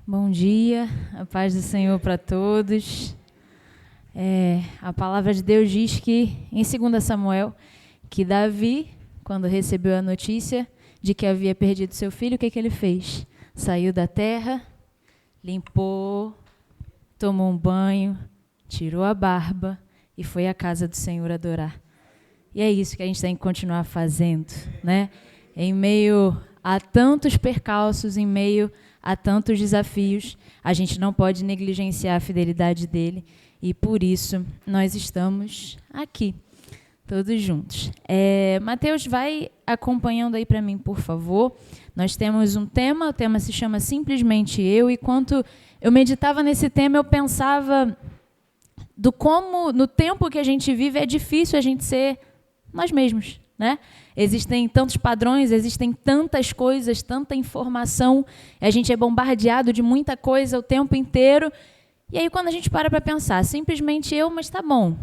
Bom dia, a paz do Senhor para todos. A palavra de Deus diz que, em 2 Samuel, que Davi, quando recebeu a notícia de que havia perdido seu filho, o que ele fez? Saiu da terra, limpou, tomou um banho, tirou a barba e foi à casa do Senhor adorar. E é isso que a gente tem que continuar fazendo, né? Em meio a tantos percalços, em meio a tantos desafios, a gente não pode negligenciar a fidelidade dele e por isso nós estamos aqui, todos juntos. Mateus, vai acompanhando aí para mim, por favor. Nós temos um tema, o tema se chama Simplesmente Eu, e enquanto eu meditava nesse tema, eu pensava do como, no tempo que a gente vive, é difícil a gente ser nós mesmos, né? Existem tantos padrões, existem tantas coisas, tanta informação, a gente é bombardeado de muita coisa o tempo inteiro. E aí, quando a gente para pensar, simplesmente eu, mas tá bom,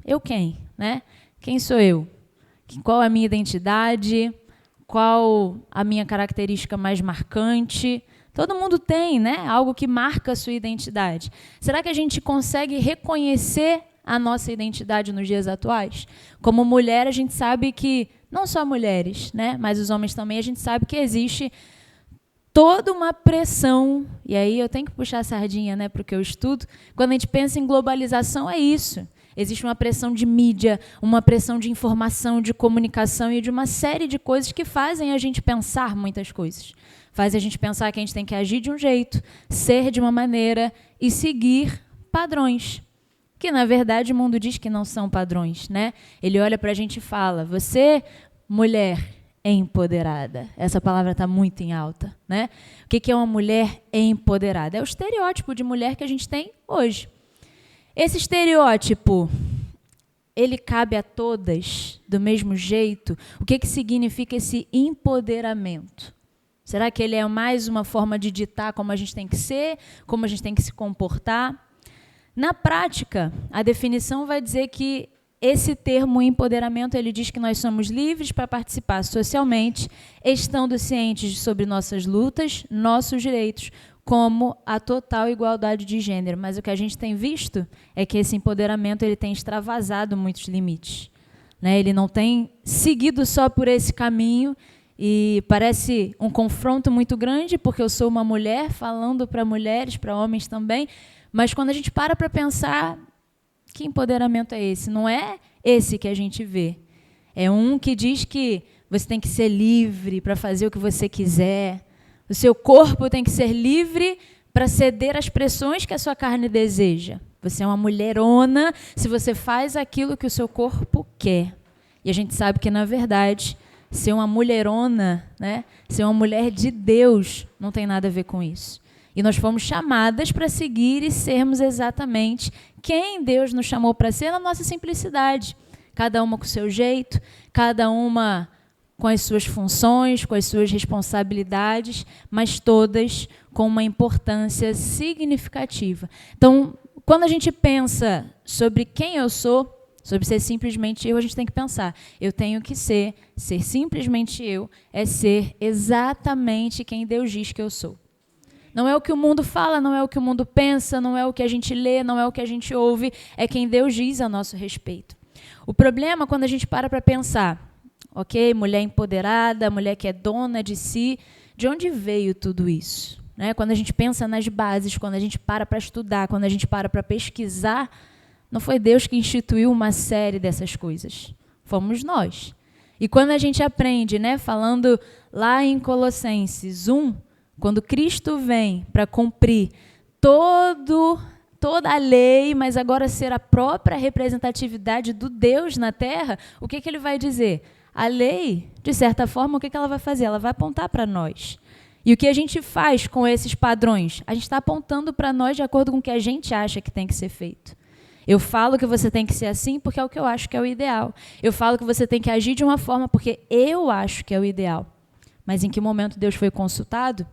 eu quem? Né? Quem sou eu? Qual a minha identidade? Qual a minha característica mais marcante? Todo mundo tem, né? Algo que marca a sua identidade. Será que a gente consegue reconhecer a nossa identidade nos dias atuais? Como mulher, a gente sabe que, não só mulheres, né, mas os homens também, a gente sabe que existe toda uma pressão, e aí eu tenho que puxar a sardinha, né, para o que eu estudo. Quando a gente pensa em globalização, é isso. Existe uma pressão de mídia, uma pressão de informação, de comunicação e de uma série de coisas que fazem a gente pensar muitas coisas. Faz a gente pensar que a gente tem que agir de um jeito, ser de uma maneira e seguir padrões, que, na verdade, o mundo diz que não são padrões, né? Ele olha para a gente e fala, você, mulher empoderada. Essa palavra está muito em alta, né? O que é uma mulher empoderada? É o estereótipo de mulher que a gente tem hoje. Esse estereótipo, ele cabe a todas do mesmo jeito? O que significa esse empoderamento? Será que ele é mais uma forma de ditar como a gente tem que ser, como a gente tem que se comportar? Na prática, a definição vai dizer que esse termo empoderamento, ele diz que nós somos livres para participar socialmente, estando cientes sobre nossas lutas, nossos direitos, como a total igualdade de gênero. Mas o que a gente tem visto é que esse empoderamento ele tem extravasado muitos limites, né? Ele não tem seguido só por esse caminho e parece um confronto muito grande, porque eu sou uma mulher falando para mulheres, para homens também. Mas quando a gente para pensar, que empoderamento é esse? Não é esse que a gente vê. É um que diz que você tem que ser livre para fazer o que você quiser. O seu corpo tem que ser livre para ceder às pressões que a sua carne deseja. Você é uma mulherona se você faz aquilo que o seu corpo quer. E a gente sabe que, na verdade, ser uma mulherona, né, ser uma mulher de Deus, não tem nada a ver com isso. E nós fomos chamadas para seguir e sermos exatamente quem Deus nos chamou para ser na nossa simplicidade. Cada uma com o seu jeito, cada uma com as suas funções, com as suas responsabilidades, mas todas com uma importância significativa. Então, quando a gente pensa sobre quem eu sou, sobre ser simplesmente eu, a gente tem que pensar, eu tenho que ser simplesmente eu, é ser exatamente quem Deus diz que eu sou. Não é o que o mundo fala, não é o que o mundo pensa, não é o que a gente lê, não é o que a gente ouve, é quem Deus diz a nosso respeito. O problema, quando a gente para pensar, ok, mulher empoderada, mulher que é dona de si, de onde veio tudo isso? Né? Quando a gente pensa nas bases, quando a gente para estudar, quando a gente para pesquisar, não foi Deus que instituiu uma série dessas coisas, fomos nós. E quando a gente aprende, né, falando lá em Colossenses 1, quando Cristo vem para cumprir toda a lei, mas agora ser a própria representatividade do Deus na terra, o que ele vai dizer? A lei, de certa forma, o que ela vai fazer? Ela vai apontar para nós. E o que a gente faz com esses padrões? A gente está apontando para nós de acordo com o que a gente acha que tem que ser feito. Eu falo que você tem que ser assim porque é o que eu acho que é o ideal. Eu falo que você tem que agir de uma forma porque eu acho que é o ideal. Mas em que momento Deus foi consultado?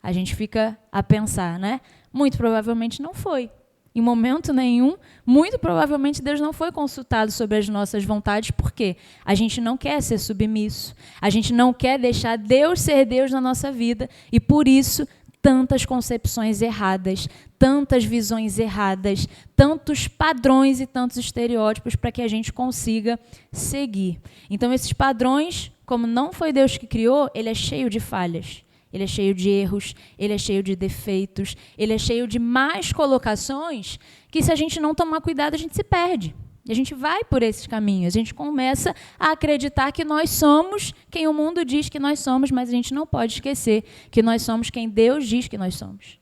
A gente fica a pensar, né? Muito provavelmente não foi. Em momento nenhum, muito provavelmente Deus não foi consultado sobre as nossas vontades, porque a gente não quer ser submisso, a gente não quer deixar Deus ser Deus na nossa vida, e por isso tantas concepções erradas, tantas visões erradas, tantos padrões e tantos estereótipos para que a gente consiga seguir. Então, esses padrões, como não foi Deus que criou, ele é cheio de falhas. Ele é cheio de erros, ele é cheio de defeitos, ele é cheio de más colocações que, se a gente não tomar cuidado, a gente se perde. E a gente vai por esses caminhos. A gente começa a acreditar que nós somos quem o mundo diz que nós somos, mas a gente não pode esquecer que nós somos quem Deus diz que nós somos.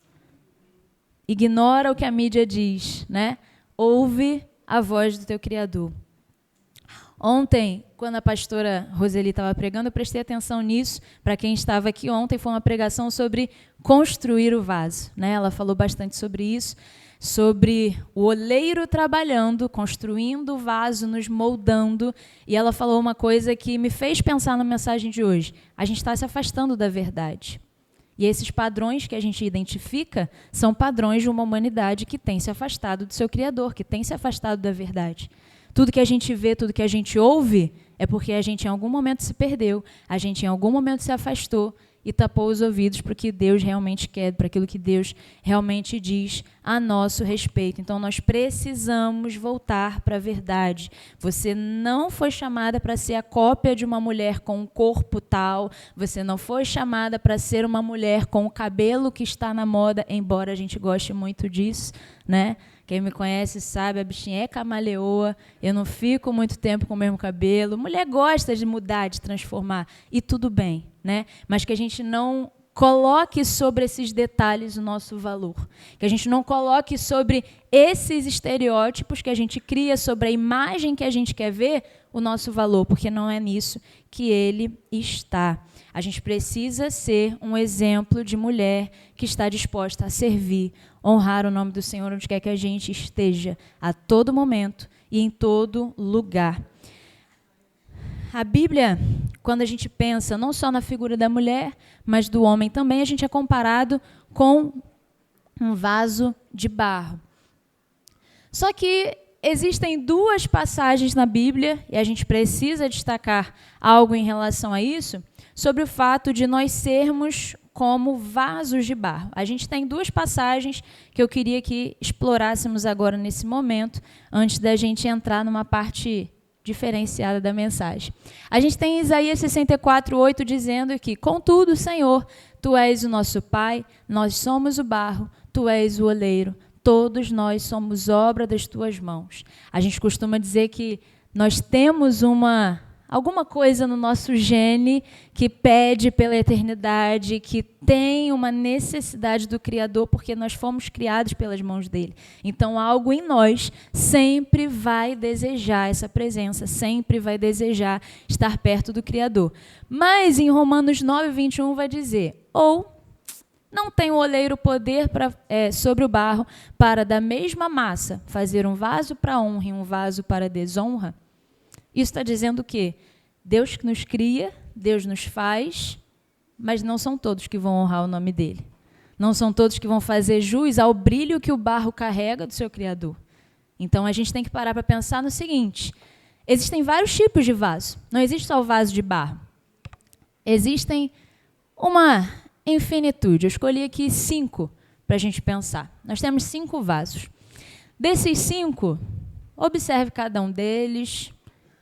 Ignora o que a mídia diz, né? Ouve a voz do teu Criador. Ontem, quando a pastora Roseli estava pregando, eu prestei atenção nisso. Para quem estava aqui ontem, foi uma pregação sobre construir o vaso, né? Ela falou bastante sobre isso, sobre o oleiro trabalhando, construindo o vaso, nos moldando. E ela falou uma coisa que me fez pensar na mensagem de hoje. A gente está se afastando da verdade. E esses padrões que a gente identifica são padrões de uma humanidade que tem se afastado do seu Criador, que tem se afastado da verdade. Tudo que a gente vê, tudo que a gente ouve, é porque a gente em algum momento se perdeu, a gente em algum momento se afastou e tapou os ouvidos para o que Deus realmente quer, para aquilo que Deus realmente diz a nosso respeito. Então, nós precisamos voltar para a verdade. Você não foi chamada para ser a cópia de uma mulher com um corpo tal, você não foi chamada para ser uma mulher com o cabelo que está na moda, embora a gente goste muito disso, né? Quem me conhece sabe, a bichinha é camaleoa, eu não fico muito tempo com o mesmo cabelo. Mulher gosta de mudar, de transformar, e tudo bem, né? Mas que a gente não coloque sobre esses detalhes o nosso valor. Que a gente não coloque sobre esses estereótipos que a gente cria, sobre a imagem que a gente quer ver, o nosso valor, porque não é nisso que ele está. A gente precisa ser um exemplo de mulher que está disposta a servir, honrar o nome do Senhor onde quer que a gente esteja, a todo momento e em todo lugar. A Bíblia, quando a gente pensa não só na figura da mulher, mas do homem também, a gente é comparado com um vaso de barro. Só que existem duas passagens na Bíblia, e a gente precisa destacar algo em relação a isso, sobre o fato de nós sermos como vasos de barro. A gente tem duas passagens que eu queria que explorássemos agora nesse momento, antes da gente entrar numa parte diferenciada da mensagem. A gente tem Isaías 64:8 dizendo que, contudo, Senhor, Tu és o nosso Pai, nós somos o barro, Tu és o oleiro, todos nós somos obra das Tuas mãos. A gente costuma dizer que nós temos alguma coisa no nosso gene que pede pela eternidade, que tem uma necessidade do Criador, porque nós fomos criados pelas mãos dele. Então, algo em nós sempre vai desejar essa presença, sempre vai desejar estar perto do Criador. Mas, em Romanos 9:21, vai dizer, não tem o oleiro poder sobre o barro para, da mesma massa, fazer um vaso para honra e um vaso para desonra? Isso está dizendo o quê? Deus que nos cria, Deus nos faz, mas não são todos que vão honrar o nome dele. Não são todos que vão fazer jus ao brilho que o barro carrega do seu Criador. Então, a gente tem que parar para pensar no seguinte, existem vários tipos de vaso. Não existe só o vaso de barro. Existem uma infinitude. Eu escolhi aqui 5 para a gente pensar. Nós temos 5 vasos. Desses 5, observe cada um deles.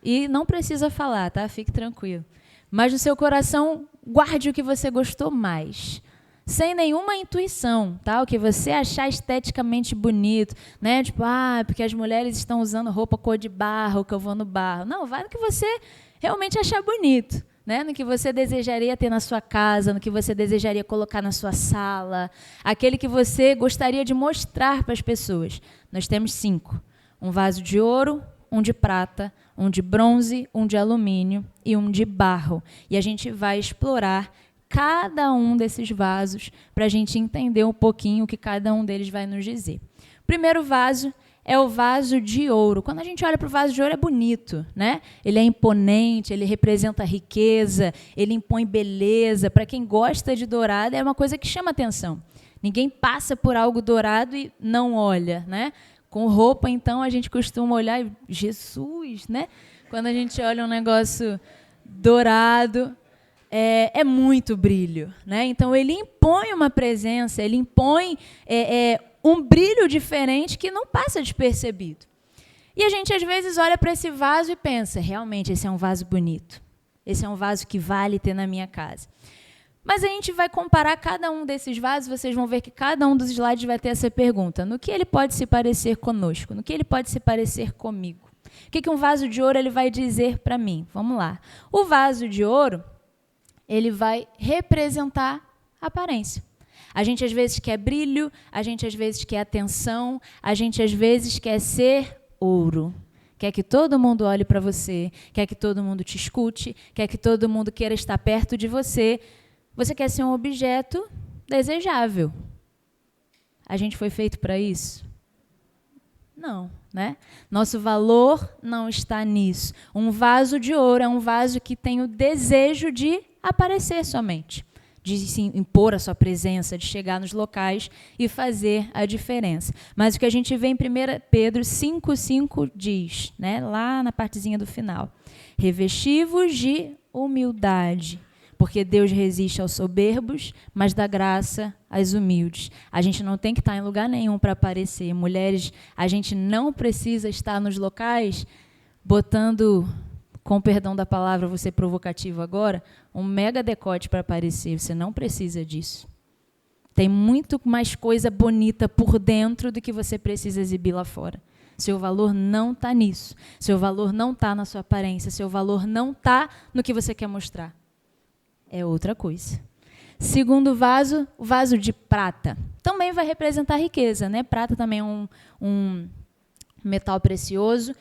E não precisa falar, tá? Fique tranquilo. Mas no seu coração, guarde o que você gostou mais. Sem nenhuma intuição, tá? O que você achar esteticamente bonito, né? Tipo, porque as mulheres estão usando roupa cor de barro, que eu vou no barro. Não, vai no que você realmente achar bonito, né? No que você desejaria ter na sua casa, no que você desejaria colocar na sua sala, aquele que você gostaria de mostrar para as pessoas. Nós temos 5. Um vaso de ouro, um de prata, um de bronze, um de alumínio e um de barro. E a gente vai explorar cada um desses vasos para a gente entender um pouquinho o que cada um deles vai nos dizer. O primeiro vaso é o vaso de ouro. Quando a gente olha para o vaso de ouro, é bonito, né? Ele é imponente, ele representa riqueza, ele impõe beleza. Para quem gosta de dourado, é uma coisa que chama atenção. Ninguém passa por algo dourado e não olha, né? Com roupa, então, a gente costuma olhar e, Jesus, né? Quando a gente olha um negócio dourado. é muito brilho, né? Então, ele impõe uma presença, ele impõe um brilho diferente que não passa despercebido. E a gente, às vezes, olha para esse vaso e pensa, realmente, esse é um vaso bonito. Esse é um vaso que vale ter na minha casa. Mas a gente vai comparar cada um desses vasos, vocês vão ver que cada um dos slides vai ter essa pergunta. No que ele pode se parecer conosco? No que ele pode se parecer comigo? O que um vaso de ouro ele vai dizer para mim? Vamos lá. O vaso de ouro, ele vai representar a aparência. A gente, às vezes, quer brilho, a gente, às vezes, quer atenção, a gente, às vezes, quer ser ouro. Quer que todo mundo olhe para você, quer que todo mundo te escute, quer que todo mundo queira estar perto de você. Você quer ser um objeto desejável. A gente foi feito para isso? Não, né? Nosso valor não está nisso. Um vaso de ouro é um vaso que tem o desejo de aparecer somente, de se impor a sua presença, de chegar nos locais e fazer a diferença. Mas o que a gente vê em 1 Pedro 5,5 diz, né, lá na partezinha do final, revesti-vos de humildade, porque Deus resiste aos soberbos, mas dá graça aos humildes. A gente não tem que estar em lugar nenhum para aparecer. Mulheres, a gente não precisa estar nos locais botando, com perdão da palavra, vou ser provocativo agora, um mega decote para aparecer. Você não precisa disso. Tem muito mais coisa bonita por dentro do que você precisa exibir lá fora. Seu valor não está nisso. Seu valor não está na sua aparência. Seu valor não está no que você quer mostrar. É outra coisa. Segundo vaso, o vaso de prata. Também vai representar riqueza, né? Prata também é um metal precioso,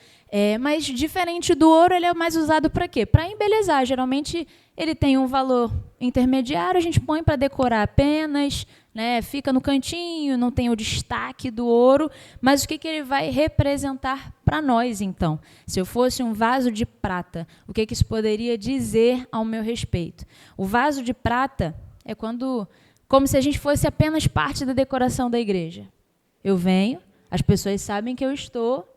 mas diferente do ouro, ele é mais usado para quê? Para embelezar. Geralmente, ele tem um valor intermediário, a gente põe para decorar apenas, né? Fica no cantinho, não tem o destaque do ouro, mas o que ele vai representar para nós, então? Se eu fosse um vaso de prata, o que isso poderia dizer ao meu respeito? O vaso de prata é como se a gente fosse apenas parte da decoração da igreja. Eu venho, as pessoas sabem que eu estou,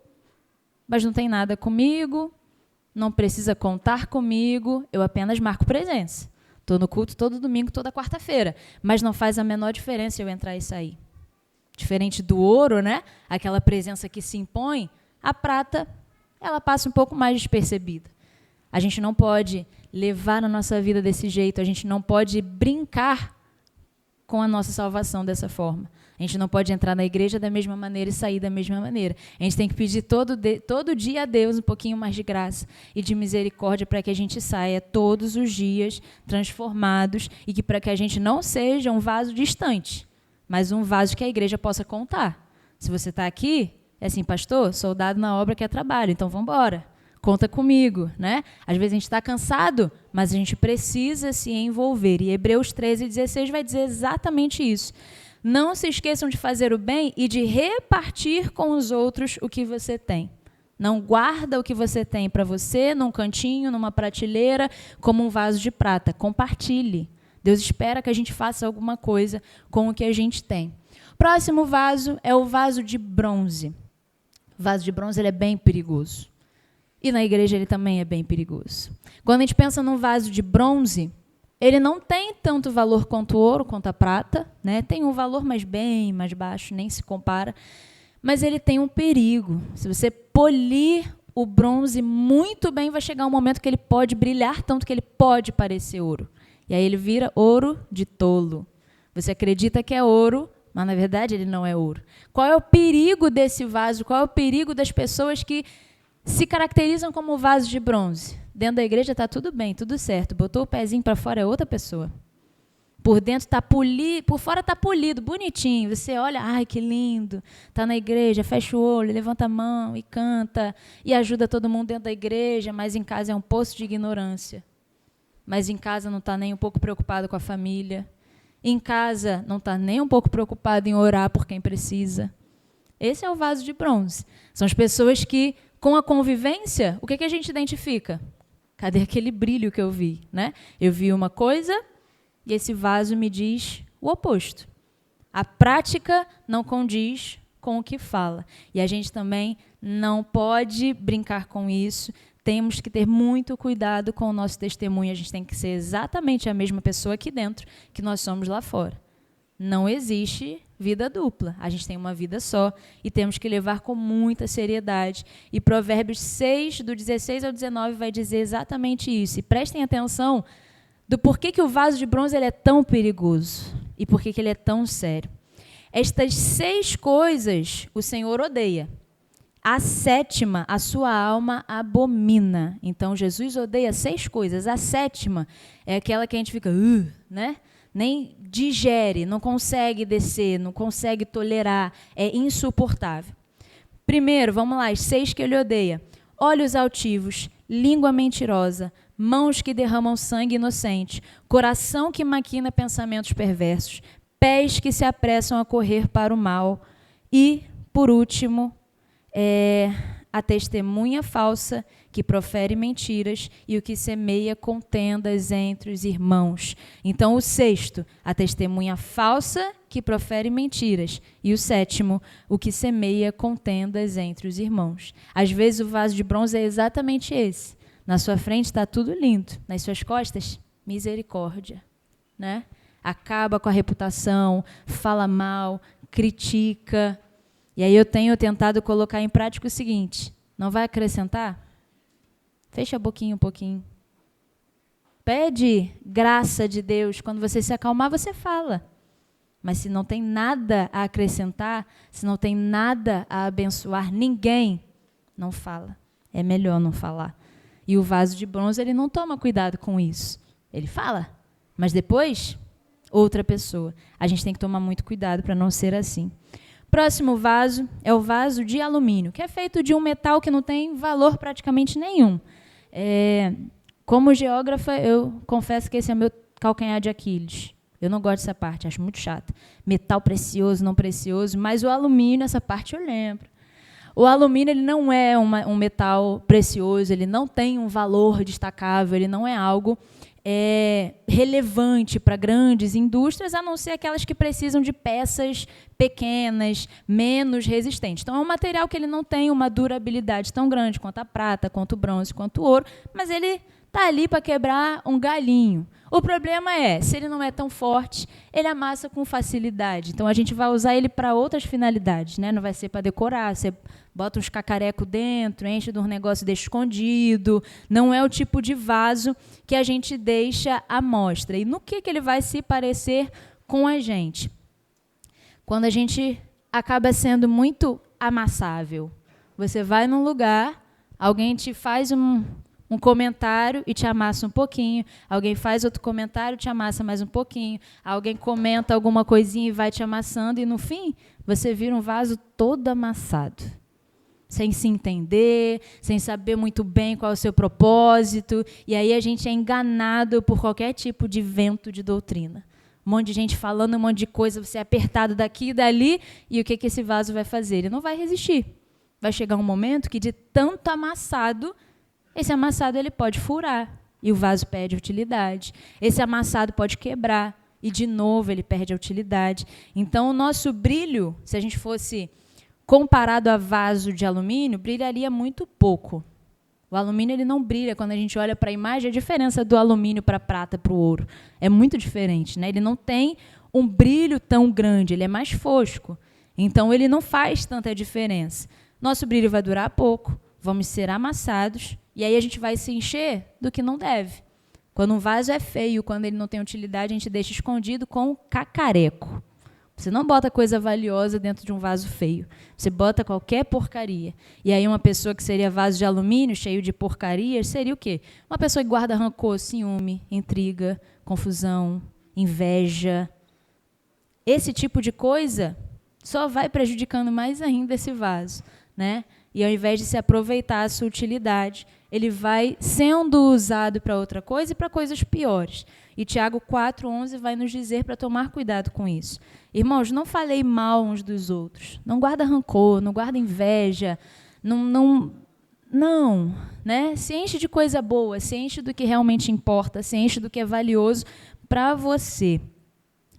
mas não tem nada comigo, não precisa contar comigo, eu apenas marco presença. Estou no culto todo domingo, toda quarta-feira, mas não faz a menor diferença eu entrar e sair. Diferente do ouro, né? Aquela presença que se impõe, a prata, ela passa um pouco mais despercebida. A gente não pode levar na nossa vida desse jeito, a gente não pode brincar com a nossa salvação dessa forma. A gente não pode entrar na igreja da mesma maneira e sair da mesma maneira. A gente tem que pedir todo dia a Deus um pouquinho mais de graça e de misericórdia para que a gente saia todos os dias transformados e que para que a gente não seja um vaso distante, mas um vaso que a igreja possa contar. Se você está aqui, é assim, pastor, soldado na obra que é trabalho, então vamos embora. Conta comigo, né? Às vezes a gente está cansado, mas a gente precisa se envolver. E Hebreus 13:16 vai dizer exatamente isso. Não se esqueçam de fazer o bem e de repartir com os outros o que você tem. Não guarda o que você tem para você num cantinho, numa prateleira, como um vaso de prata. Compartilhe. Deus espera que a gente faça alguma coisa com o que a gente tem. Próximo vaso é o vaso de bronze. O vaso de bronze ele é bem perigoso. E na igreja ele também é bem perigoso. Quando a gente pensa num vaso de bronze, ele não tem tanto valor quanto o ouro, quanto a prata, né? Tem um valor, mas bem mais baixo, nem se compara. Mas ele tem um perigo. Se você polir o bronze muito bem, vai chegar um momento que ele pode brilhar tanto que ele pode parecer ouro. E aí ele vira ouro de tolo. Você acredita que é ouro, mas na verdade ele não é ouro. Qual é o perigo desse vaso? Qual é o perigo das pessoas que se caracterizam como vaso de bronze? Dentro da igreja está tudo bem, tudo certo. Botou o pezinho para fora, é outra pessoa. Por dentro está polido, por fora está polido, bonitinho. Você olha, ai, que lindo. Está na igreja, fecha o olho, levanta a mão e canta. E ajuda todo mundo dentro da igreja, mas em casa é um poço de ignorância. Mas em casa não está nem um pouco preocupado com a família. Em casa não está nem um pouco preocupado em orar por quem precisa. Esse é o vaso de bronze. São as pessoas que, com a convivência, o que a gente identifica? Cadê aquele brilho que eu vi, né? Eu vi uma coisa e esse vaso me diz o oposto. A prática não condiz com o que fala. E a gente também não pode brincar com isso. temos que ter muito cuidado com o nosso testemunho. A gente tem que ser exatamente a mesma pessoa aqui dentro que nós somos lá fora. Não existe vida dupla. A gente tem uma vida só e temos que levar com muita seriedade. E Provérbios 6, do 16 ao 19, vai dizer exatamente isso. E prestem atenção do porquê que o vaso de bronze ele é tão perigoso e porquê que ele é tão sério. Estas 6 coisas o Senhor odeia. A 7ª, a sua alma abomina. Então, Jesus odeia 6 coisas. A 7ª é aquela que a gente fica, né? Nem digere, não consegue descer, não consegue tolerar, é insuportável. Primeiro, vamos lá, as 6 que ele odeia. Olhos altivos, língua mentirosa, mãos que derramam sangue inocente, coração que maquina pensamentos perversos, pés que se apressam a correr para o mal e, por último, a testemunha falsa que profere mentiras e o que semeia contendas entre os irmãos. Então, o 6º, a testemunha falsa que profere mentiras. E o 7º, o que semeia contendas entre os irmãos. Às vezes, o vaso de bronze é exatamente esse. Na sua frente está tudo lindo. Nas suas costas, misericórdia. Né? Acaba com a reputação, fala mal, critica. E aí eu tenho tentado colocar em prática o seguinte: não vai acrescentar? Fecha a boquinha um pouquinho. Pede graça de Deus. Quando você se acalmar, você fala. Mas se não tem nada a acrescentar, se não tem nada a abençoar ninguém, não fala. É melhor não falar. E o vaso de bronze, ele não toma cuidado com isso. Ele fala, mas depois, outra pessoa. A gente tem que tomar muito cuidado para não ser assim. Próximo vaso é o vaso de alumínio, que é feito de um metal que não tem valor praticamente nenhum. Como geógrafa, eu confesso que esse é meu calcanhar de Aquiles. Eu não gosto dessa parte, acho muito chata. Metal precioso, não precioso, mas o alumínio, essa parte eu lembro. O alumínio ele não é um metal precioso, ele não tem um valor destacável, ele não é algo relevante para grandes indústrias, a não ser aquelas que precisam de peças pequenas, menos resistentes. Então, é um material que ele não tem uma durabilidade tão grande quanto a prata, quanto o bronze, quanto o ouro, mas ele está ali para quebrar um galhinho. O problema é, se ele não é tão forte, ele amassa com facilidade. Então, a gente vai usar ele para outras finalidades, né? Não vai ser para decorar, você bota uns cacarecos dentro, enche de um negócio deixa escondido. Não é o tipo de vaso que a gente deixa à mostra. E no que ele vai se parecer com a gente? Quando a gente acaba sendo muito amassável. Você vai num lugar, alguém te faz um comentário e te amassa um pouquinho, alguém faz outro comentário e te amassa mais um pouquinho, alguém comenta alguma coisinha e vai te amassando, e no fim, você vira um vaso todo amassado. Sem se entender, sem saber muito bem qual é o seu propósito, e aí a gente é enganado por qualquer tipo de vento de doutrina. Um monte de gente falando um monte de coisa, você é apertado daqui e dali, e o que esse vaso vai fazer? Ele não vai resistir. Vai chegar um momento que, de tanto amassado, esse amassado ele pode furar, e o vaso perde utilidade. Esse amassado pode quebrar, e, de novo, ele perde a utilidade. Então, o nosso brilho, se a gente fosse comparado a vaso de alumínio, brilharia muito pouco. O alumínio ele não brilha. Quando a gente olha para a imagem, a diferença do alumínio para a prata, para o ouro, é muito diferente, né? Ele não tem um brilho tão grande, ele é mais fosco. Então, ele não faz tanta diferença. Nosso brilho vai durar pouco, vamos ser amassados, e aí a gente vai se encher do que não deve. Quando um vaso é feio, quando ele não tem utilidade, a gente deixa escondido com cacareco. Você não bota coisa valiosa dentro de um vaso feio. Você bota qualquer porcaria. E aí uma pessoa que seria vaso de alumínio, cheio de porcarias, seria o quê? Uma pessoa que guarda rancor, ciúme, intriga, confusão, inveja. Esse tipo de coisa só vai prejudicando mais ainda esse vaso, né? E ao invés de se aproveitar a sua utilidade, ele vai sendo usado para outra coisa e para coisas piores. E Tiago 4:11 vai nos dizer para tomar cuidado com isso. Irmãos, não falei mal uns dos outros. Não guarda rancor, não guarda inveja. Não, né? Se enche de coisa boa, se enche do que realmente importa, se enche do que é valioso para você.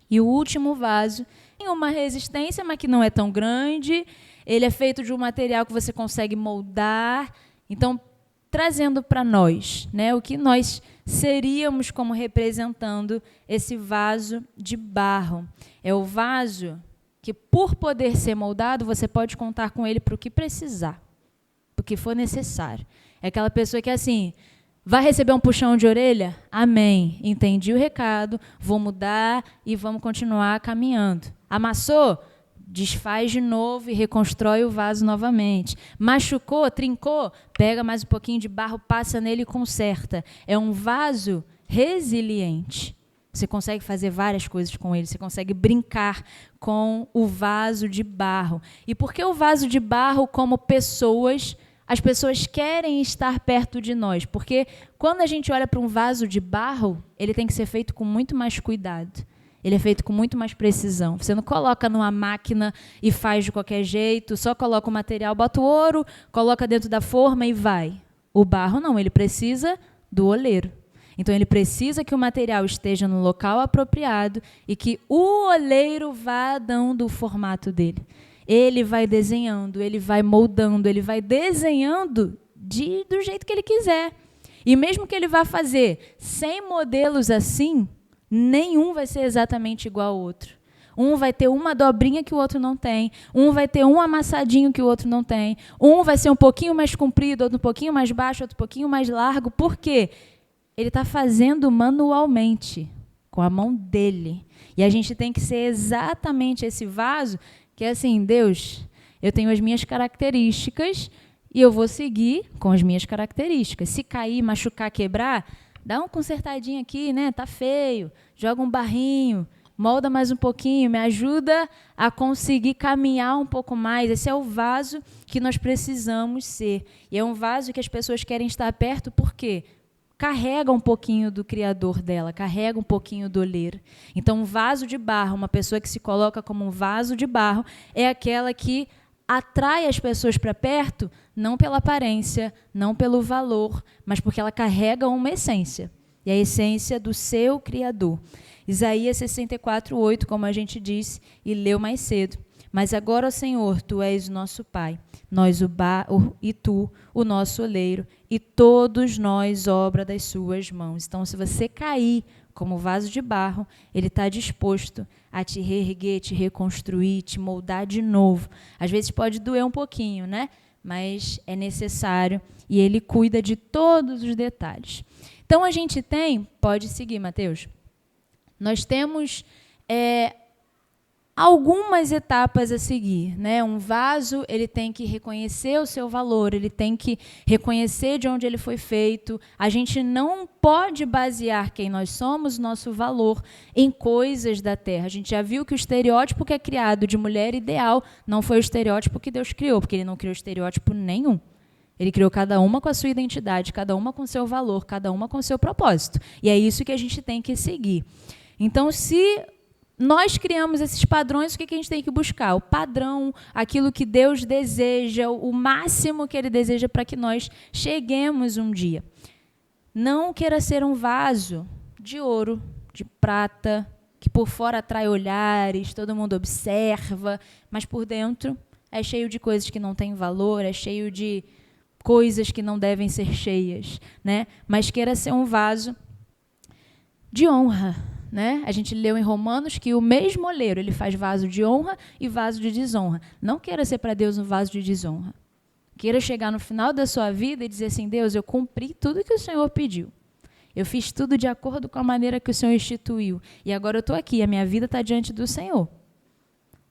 E o último vaso tem uma resistência, mas que não é tão grande. Ele é feito de um material que você consegue moldar. Então, trazendo para nós, né? O que nós seríamos como representando esse vaso de barro. É o vaso que, por poder ser moldado, você pode contar com ele para o que precisar, para o que for necessário. É aquela pessoa que, assim, vai receber um puxão de orelha? Amém. Entendi o recado, vou mudar e vamos continuar caminhando. Amassou? Desfaz de novo e reconstrói o vaso novamente. Machucou, trincou? Pega mais um pouquinho de barro, passa nele e conserta. É um vaso resiliente. Você consegue fazer várias coisas com ele, você consegue brincar com o vaso de barro. E por que o vaso de barro, como pessoas, as pessoas querem estar perto de nós? Porque quando a gente olha para um vaso de barro, ele tem que ser feito com muito mais cuidado. Ele é feito com muito mais precisão. Você não coloca numa máquina e faz de qualquer jeito, só coloca o material, bota o ouro, coloca dentro da forma e vai. O barro não, ele precisa do oleiro. Então, ele precisa que o material esteja no local apropriado e que o oleiro vá dando o formato dele. Ele vai desenhando, ele vai moldando, ele vai desenhando do jeito que ele quiser. E mesmo que ele vá fazer 100 modelos assim, nenhum vai ser exatamente igual ao outro. Um vai ter uma dobrinha que o outro não tem, um vai ter um amassadinho que o outro não tem, um vai ser um pouquinho mais comprido, outro um pouquinho mais baixo, outro um pouquinho mais largo. Por quê? Ele está fazendo manualmente, com a mão dele. E a gente tem que ser exatamente esse vaso, que é assim, Deus, eu tenho as minhas características e eu vou seguir com as minhas características. Se cair, machucar, quebrar, dá um consertadinho aqui, né? Tá feio. Joga um barrinho, molda mais um pouquinho, me ajuda a conseguir caminhar um pouco mais. Esse é o vaso que nós precisamos ser. E é um vaso que as pessoas querem estar perto, por quê? Carrega um pouquinho do Criador dela, carrega um pouquinho do oleiro. Então, um vaso de barro, uma pessoa que se coloca como um vaso de barro, é aquela que atrai as pessoas para perto, não pela aparência, não pelo valor, mas porque ela carrega uma essência. E a essência do seu Criador. Isaías 64:8, como a gente disse e leu mais cedo. Mas agora, ó Senhor, Tu és o nosso Pai, nós e Tu, o nosso oleiro, e todos nós, obra das Suas mãos. Então, se você cair como vaso de barro, Ele está disposto a te reerguer, te reconstruir, te moldar de novo. Às vezes pode doer um pouquinho, né? Mas é necessário e Ele cuida de todos os detalhes. Então, a gente tem, pode seguir, Mateus, nós temos algumas etapas a seguir, né? Um vaso, ele tem que reconhecer o seu valor, ele tem que reconhecer de onde ele foi feito. A gente não pode basear quem nós somos, nosso valor, em coisas da terra. A gente já viu que o estereótipo que é criado de mulher ideal não foi o estereótipo que Deus criou, porque Ele não criou estereótipo nenhum. Ele criou cada uma com a sua identidade, cada uma com o seu valor, cada uma com o seu propósito. E é isso que a gente tem que seguir. Então, se nós criamos esses padrões, o que a gente tem que buscar? O padrão, aquilo que Deus deseja, o máximo que Ele deseja para que nós cheguemos um dia. Não queira ser um vaso de ouro, de prata, que por fora atrai olhares, todo mundo observa, mas por dentro é cheio de coisas que não têm valor, é cheio de coisas que não devem ser cheias, né? Mas queira ser um vaso de honra, né? A gente leu em Romanos que o mesmo oleiro, ele faz vaso de honra e vaso de desonra. Não queira ser para Deus um vaso de desonra. Queira chegar no final da sua vida e dizer assim, Deus, eu cumpri tudo que o Senhor pediu. Eu fiz tudo de acordo com a maneira que o Senhor instituiu. E agora eu estou aqui, a minha vida está diante do Senhor.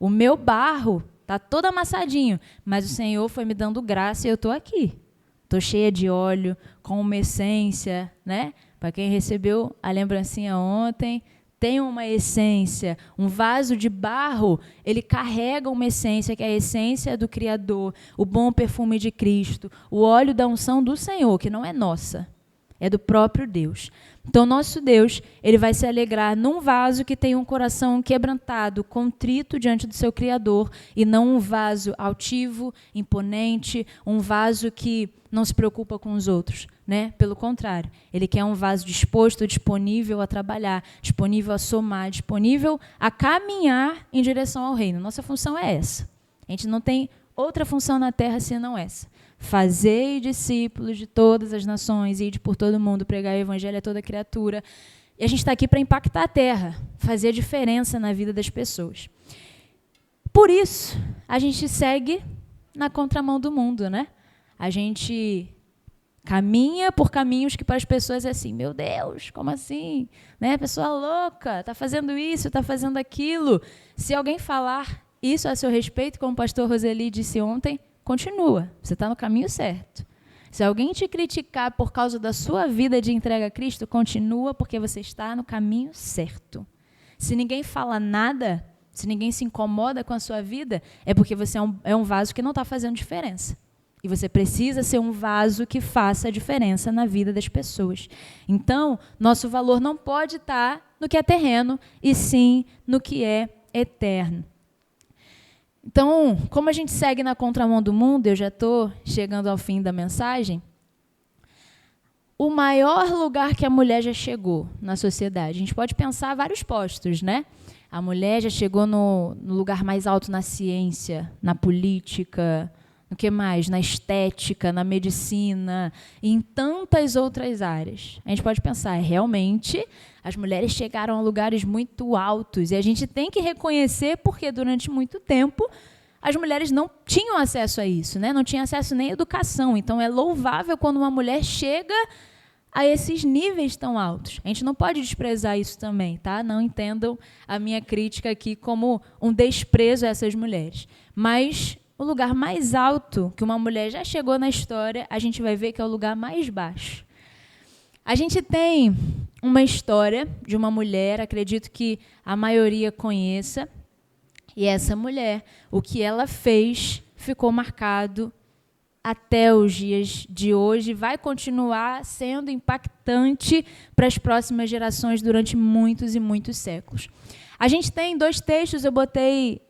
O meu barro está todo amassadinho, mas o Senhor foi me dando graça e eu estou aqui. Estou cheia de óleo, com uma essência, né? Para quem recebeu a lembrancinha ontem, tem uma essência. Um vaso de barro, ele carrega uma essência, que é a essência do Criador, o bom perfume de Cristo, o óleo da unção do Senhor, que não é nossa, é do próprio Deus. Então, nosso Deus, Ele vai se alegrar num vaso que tem um coração quebrantado, contrito diante do seu Criador, e não um vaso altivo, imponente, um vaso que não se preocupa com os outros, né? Pelo contrário, Ele quer um vaso disposto, disponível a trabalhar, disponível a somar, disponível a caminhar em direção ao reino. Nossa função é essa. A gente não tem outra função na terra senão essa. Fazei discípulos de todas as nações, ide por todo mundo, pregar o evangelho a toda criatura. E a gente está aqui para impactar a terra, fazer a diferença na vida das pessoas. Por isso, a gente segue na contramão do mundo, né? A gente caminha por caminhos que para as pessoas é assim, meu Deus, como assim? Né? Pessoa louca, está fazendo isso, está fazendo aquilo. Se alguém falar isso a seu respeito, como o pastor Roseli disse ontem, continua, você está no caminho certo. Se alguém te criticar por causa da sua vida de entrega a Cristo, continua, porque você está no caminho certo. Se ninguém fala nada, se ninguém se incomoda com a sua vida, é porque você é um vaso que não está fazendo diferença. E você precisa ser um vaso que faça a diferença na vida das pessoas. Então, nosso valor não pode estar no que é terreno, e sim no que é eterno. Então, como a gente segue na contramão do mundo, eu já estou chegando ao fim da mensagem, o maior lugar que a mulher já chegou na sociedade, a gente pode pensar vários postos, né? A mulher já chegou no lugar mais alto na ciência, na política, no que mais? Na estética, na medicina, e em tantas outras áreas. A gente pode pensar, realmente, as mulheres chegaram a lugares muito altos, e a gente tem que reconhecer porque durante muito tempo as mulheres não tinham acesso a isso, né? Não tinham acesso nem à educação. Então é louvável quando uma mulher chega a esses níveis tão altos. A gente não pode desprezar isso também, tá? Não entendam a minha crítica aqui como um desprezo a essas mulheres. Mas o lugar mais alto que uma mulher já chegou na história, a gente vai ver que é o lugar mais baixo. A gente tem uma história de uma mulher, acredito que a maioria conheça, e essa mulher, o que ela fez, ficou marcado até os dias de hoje, vai continuar sendo impactante para as próximas gerações durante muitos e muitos séculos. A gente tem 2 textos, eu botei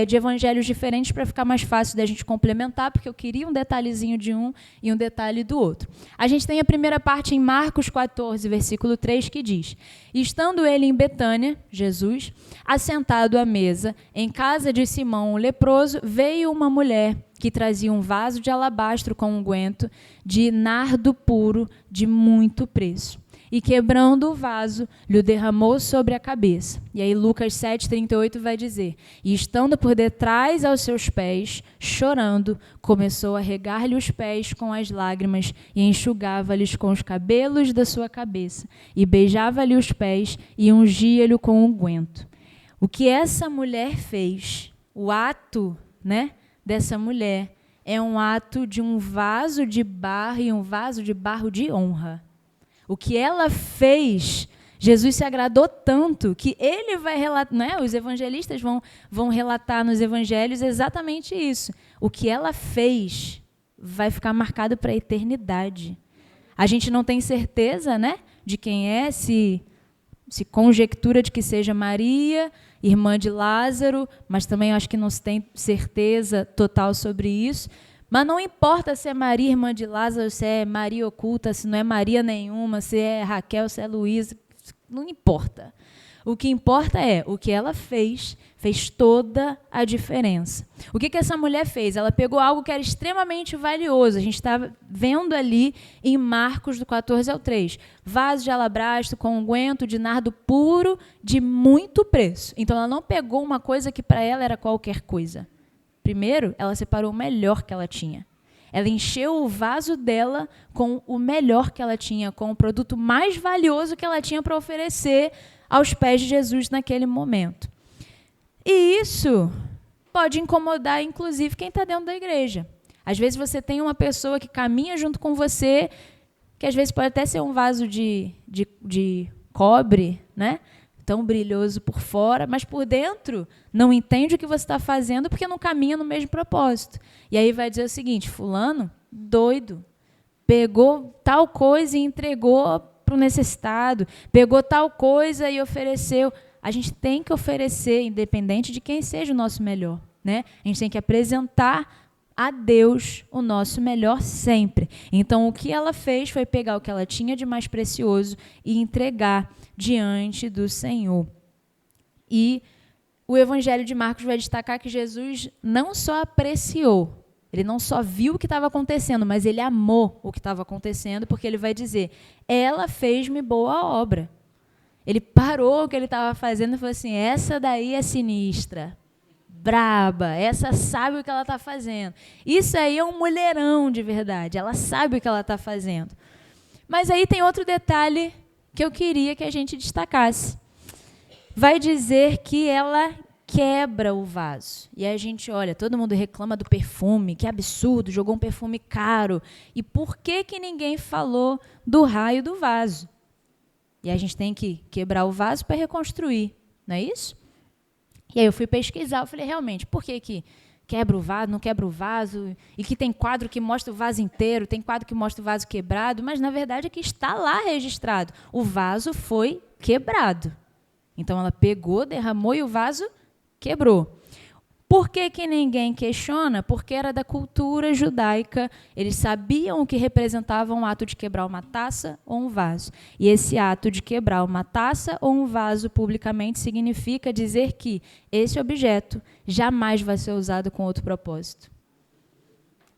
de evangelhos diferentes para ficar mais fácil da gente complementar, porque eu queria um detalhezinho de um e um detalhe do outro. A gente tem a primeira parte em Marcos 14, versículo 3, que diz: estando ele em Betânia, Jesus, assentado à mesa, em casa de Simão o leproso, veio uma mulher que trazia um vaso de alabastro com unguento de nardo puro de muito preço. E quebrando o vaso, lhe derramou sobre a cabeça. E aí Lucas 7,38 vai dizer: e estando por detrás aos seus pés, chorando, começou a regar-lhe os pés com as lágrimas e enxugava-lhes com os cabelos da sua cabeça. E beijava-lhe os pés e ungia-lhe com unguento. O que essa mulher fez, o ato, né, dessa mulher, é um ato de um vaso de barro e um vaso de barro de honra. O que ela fez, Jesus se agradou tanto que ele vai relatar, né? Os evangelistas vão relatar nos evangelhos exatamente isso. O que ela fez vai ficar marcado para a eternidade. A gente não tem certeza, né, de quem é, se conjectura de que seja Maria, irmã de Lázaro, mas também acho que não se tem certeza total sobre isso. Mas não importa se é Maria, irmã de Lázaro, se é Maria oculta, se não é Maria nenhuma, se é Raquel, se é Luísa, não importa. O que importa é o que ela fez toda a diferença. O que essa mulher fez? Ela pegou algo que era extremamente valioso. A gente estava vendo ali em Marcos, do 14 ao 3. Vaso de alabastro com unguento de nardo puro de muito preço. Então, ela não pegou uma coisa que para ela era qualquer coisa. Primeiro, ela separou o melhor que ela tinha. Ela encheu o vaso dela com o melhor que ela tinha, com o produto mais valioso que ela tinha para oferecer aos pés de Jesus naquele momento. E isso pode incomodar, inclusive, quem está dentro da igreja. Às vezes você tem uma pessoa que caminha junto com você, que às vezes pode até ser um vaso de cobre, né? Tão brilhoso por fora, mas por dentro não entende o que você está fazendo porque não caminha no mesmo propósito. E aí vai dizer o seguinte: fulano, doido, pegou tal coisa e entregou para o necessitado, pegou tal coisa e ofereceu. A gente tem que oferecer, independente de quem seja o nosso melhor, né? A gente tem que apresentar a Deus o nosso melhor sempre. Então, o que ela fez foi pegar o que ela tinha de mais precioso e entregar diante do Senhor. E o Evangelho de Marcos vai destacar que Jesus não só apreciou, ele não só viu o que estava acontecendo, mas ele amou o que estava acontecendo, porque ele vai dizer, ela fez-me boa obra. Ele parou o que ele estava fazendo e falou assim, essa daí é sinistra, braba, essa sabe o que ela está fazendo. Isso aí é um mulherão de verdade, ela sabe o que ela está fazendo. Mas aí tem outro detalhe que eu queria que a gente destacasse. Vai dizer que ela quebra o vaso. E aí a gente olha, todo mundo reclama do perfume, que absurdo, jogou um perfume caro. E por que ninguém falou do raio do vaso? E a gente tem que quebrar o vaso para reconstruir, não é isso? E aí eu fui pesquisar, eu falei, realmente, por que quebra o vaso, não quebra o vaso? E que tem quadro que mostra o vaso inteiro, tem quadro que mostra o vaso quebrado, mas na verdade é que está lá registrado. O vaso foi quebrado. Então ela pegou, derramou e o vaso quebrou. Por que ninguém questiona? Porque era da cultura judaica, eles sabiam o que representava um ato de quebrar uma taça ou um vaso. E esse ato de quebrar uma taça ou um vaso publicamente significa dizer que esse objeto jamais vai ser usado com outro propósito.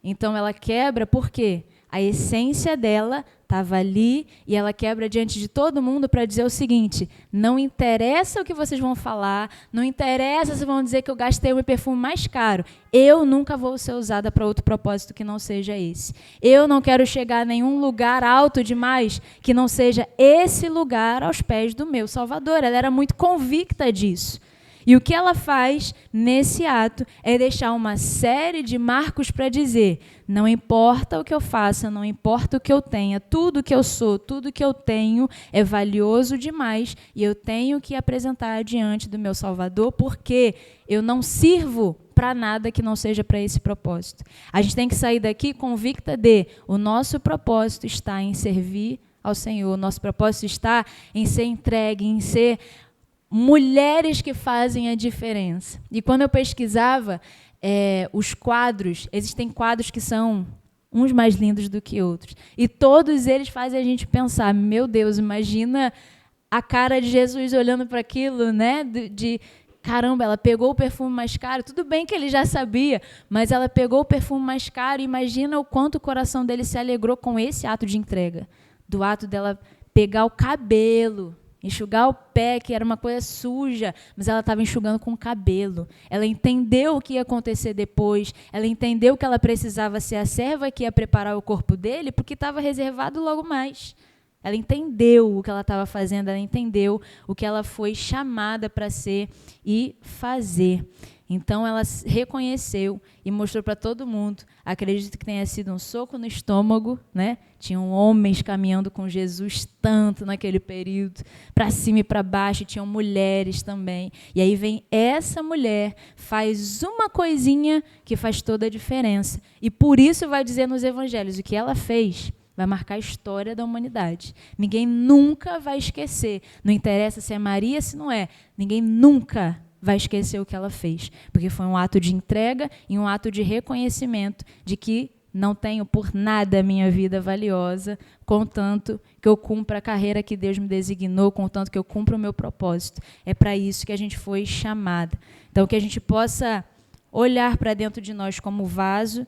Então ela quebra porque a essência dela estava ali e ela quebra diante de todo mundo para dizer o seguinte, não interessa o que vocês vão falar, não interessa se vão dizer que eu gastei o meu perfume mais caro, eu nunca vou ser usada para outro propósito que não seja esse. Eu não quero chegar a nenhum lugar alto demais que não seja esse lugar aos pés do meu Salvador. Ela era muito convicta disso. E o que ela faz nesse ato é deixar uma série de marcos para dizer, não importa o que eu faça, não importa o que eu tenha, tudo que eu sou, tudo que eu tenho é valioso demais e eu tenho que apresentar diante do meu Salvador porque eu não sirvo para nada que não seja para esse propósito. A gente tem que sair daqui convicta de o nosso propósito está em servir ao Senhor, o nosso propósito está em ser entregue, em ser mulheres que fazem a diferença. E quando eu pesquisava os quadros, existem quadros que são uns mais lindos do que outros. E todos eles fazem a gente pensar, meu Deus, imagina a cara de Jesus olhando para aquilo, né? Caramba, ela pegou o perfume mais caro. Tudo bem que ele já sabia, mas ela pegou o perfume mais caro. Imagina o quanto o coração dele se alegrou com esse ato de entrega. Do ato dela pegar o cabelo, enxugar o pé, que era uma coisa suja, mas ela estava enxugando com o cabelo. Ela entendeu o que ia acontecer depois, ela entendeu que ela precisava ser a serva que ia preparar o corpo dele, porque estava reservado logo mais. Ela entendeu o que ela estava fazendo, ela entendeu o que ela foi chamada para ser e fazer. Então, ela reconheceu e mostrou para todo mundo. Acredito que tenha sido um soco no estômago, né? Tinham homens caminhando com Jesus tanto naquele período, para cima e para baixo, tinham mulheres também. E aí vem essa mulher, faz uma coisinha que faz toda a diferença. E por isso vai dizer nos evangelhos, o que ela fez vai marcar a história da humanidade. Ninguém nunca vai esquecer. Não interessa se é Maria, se não é. Ninguém nunca vai esquecer o que ela fez, porque foi um ato de entrega e um ato de reconhecimento de que não tenho por nada a minha vida valiosa, contanto que eu cumpra a carreira que Deus me designou, contanto que eu cumpra o meu propósito. É para isso que a gente foi chamada. Então, que a gente possa olhar para dentro de nós como vaso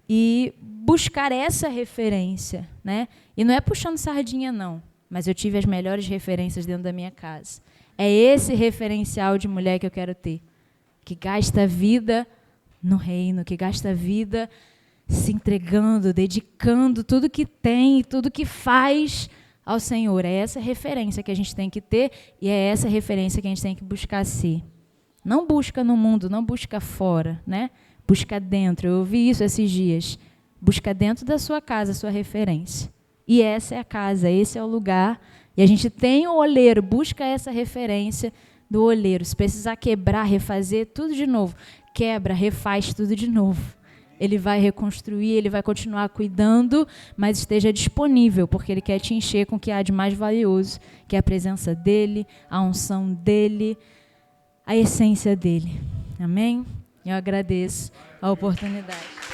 e buscar essa referência, né? E não é puxando sardinha, não, mas eu tive as melhores referências dentro da minha casa. É esse referencial de mulher que eu quero ter, que gasta a vida no reino, que gasta a vida se entregando, dedicando tudo que tem, tudo que faz ao Senhor. É essa referência que a gente tem que ter e é essa referência que a gente tem que buscar ser. Não busca no mundo, não busca fora, né? Busca dentro. Eu ouvi isso esses dias. Busca dentro da sua casa a sua referência. E essa é a casa, esse é o lugar. E a gente tem o olheiro, busca essa referência do olheiro. Se precisar quebrar, refazer, tudo de novo. Quebra, refaz tudo de novo. Ele vai reconstruir, ele vai continuar cuidando, mas esteja disponível, porque ele quer te encher com o que há de mais valioso, que é a presença dele, a unção dele, a essência dele. Amém? Eu agradeço a oportunidade.